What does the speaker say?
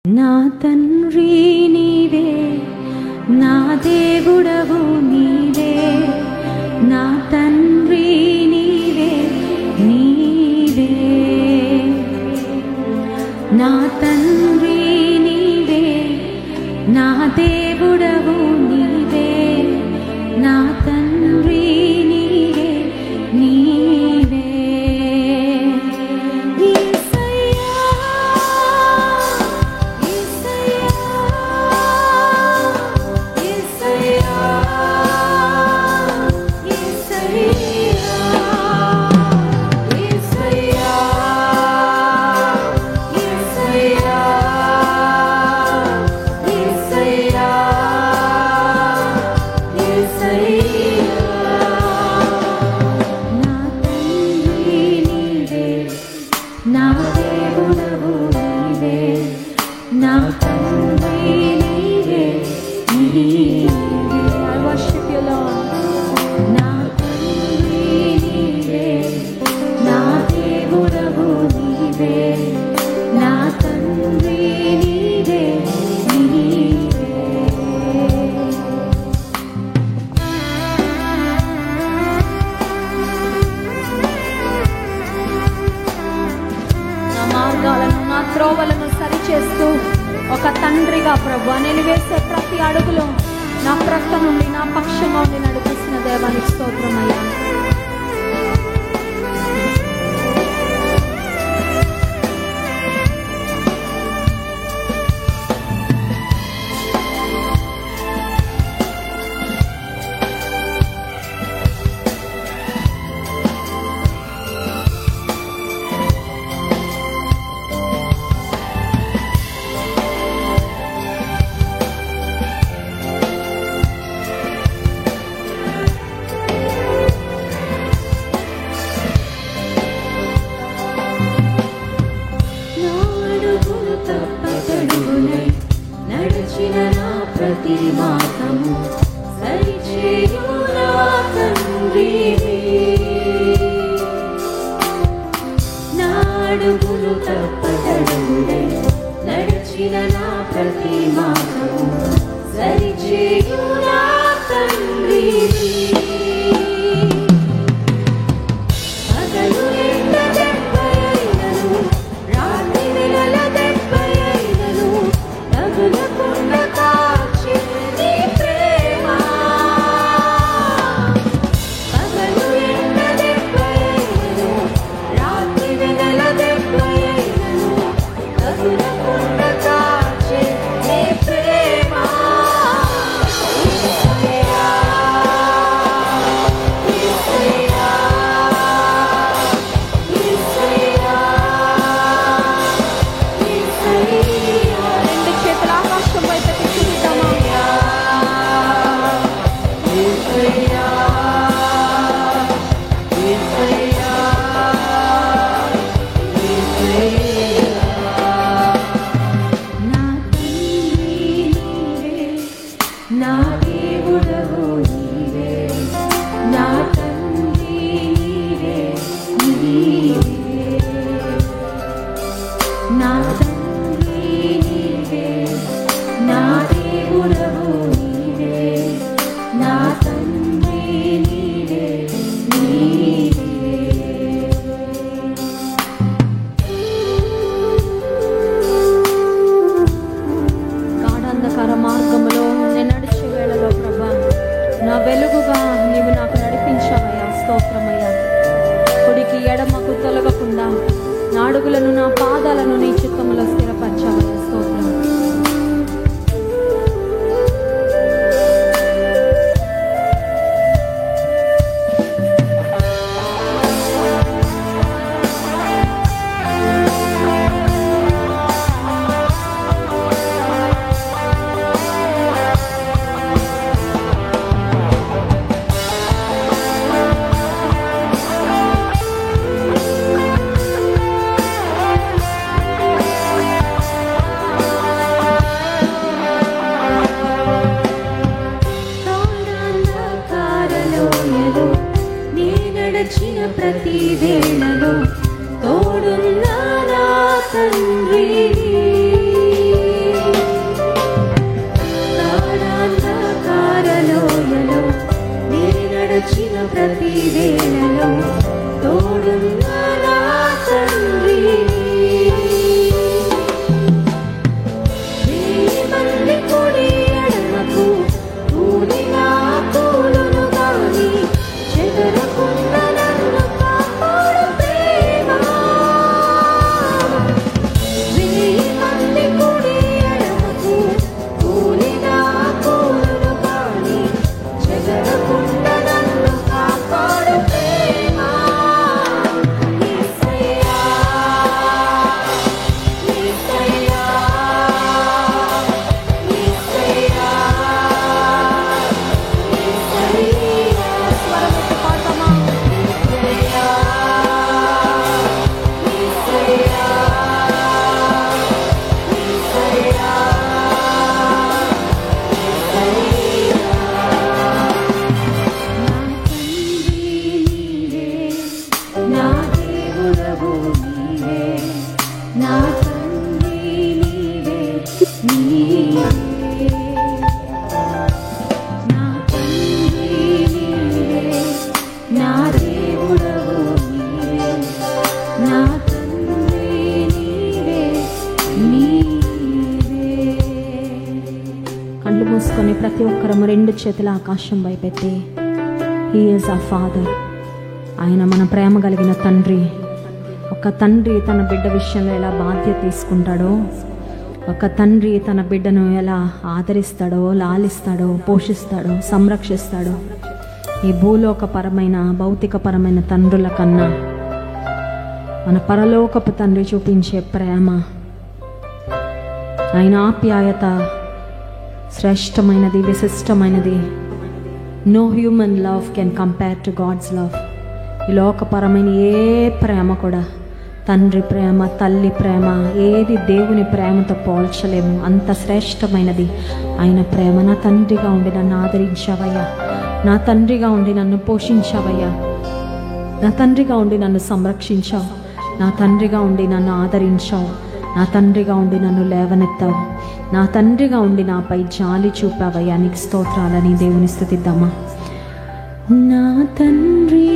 నా తండ్రి నీవే, నా దేవుడవు నీవే, నా తండ్రి నీవే, నీవే నా తండ్రి నీవే, నా దేవుడవు నీవే, నా తండ్రి నీవే, నీవే త్రోవలను సరిచేస్తూ ఒక తండ్రిగా ప్రభువా నేను వేసే ప్రతి అడుగులో నా ప్రక్క నుండి నా పక్షంగా ఉండి నడిపిస్తున్న దేవానికి స్తోత్రమయ్యా. ప్రతి మార్గము సరిచేయు నా తండ్రి, నా అడుగులు తప్పటడుగులై నడిచిన నా ప్రతి మార్గము సరిచేయు నా తండ్రి. పగలు ఎండ దెబ్బై అయినను రాత్రి నెలల దెబ్బై అయినను తగులకుండా నా దేవుడవు నీవే, నా తండ్రి నీవే, నీవే నా తండ్రి నీవే, నా దేవుడవు నీవే, నా తండ్రి నీవే, నీవే. గాఢాంధకార మార్గములో నా వెలుగుగా నీవు నాకు నడిపించావయ్యా, స్తోత్రమయ్యా. కుడికి ఎడమకు తొలగకుండా నా అడుగులను నా పాదాలను నీ చిత్తములో స్థిరపరచావయ్యా, స్తోత్రం. ప్రతి వేళలో తోడున్నా నా తండ్రి. మూసుకొని ప్రతి ఒక్కరము 2 చేతుల ఆకాశం వైపెత్తి, హీ ఈజ్ అవర్ ఫాదర్. ఆయన మన ప్రేమ కలిగిన తండ్రి. ఒక తండ్రి తన బిడ్డ విషయంలో ఎలా బాధ్యత తీసుకుంటాడో, ఒక తండ్రి తన బిడ్డను ఎలా ఆదరిస్తాడో, లాలిస్తాడో, పోషిస్తాడో, సంరక్షిస్తాడో, ఈ భూలోకపరమైన భౌతికపరమైన తండ్రుల కన్నా మన పరలోకపు తండ్రి చూపించే ప్రేమ, ఆయన ఆప్యాయత శ్రేష్టమైనది, విశిష్టమైనది. No human love can compare to god's love. ఈ లోకపరమైన ఏ ప్రేమ కూడా, తండ్రి ప్రేమ, తల్లి ప్రేమ, ఏది దేవుని ప్రేమతో పోల్చలేము. అంత శ్రేష్టమైనది ఆయన ప్రేమ. నా తండ్రిగా ఉండి నన్ను ఆదరించావయ్యా, నా తండ్రిగా ఉండి నన్ను పోషించావయ్యా, నా తండ్రిగా ఉండి నన్ను సంరక్షించావు, నా తండ్రిగా ఉండి నన్ను ఆదరించావు, నా తండ్రిగా ఉండి నన్ను లేవనెత్తావు, నా తండ్రిగా ఉండి నాపై జాలి చూపావయ్యా. నీకు స్తోత్రాలని దేవుని స్తుతిద్దామా. నా తండ్రి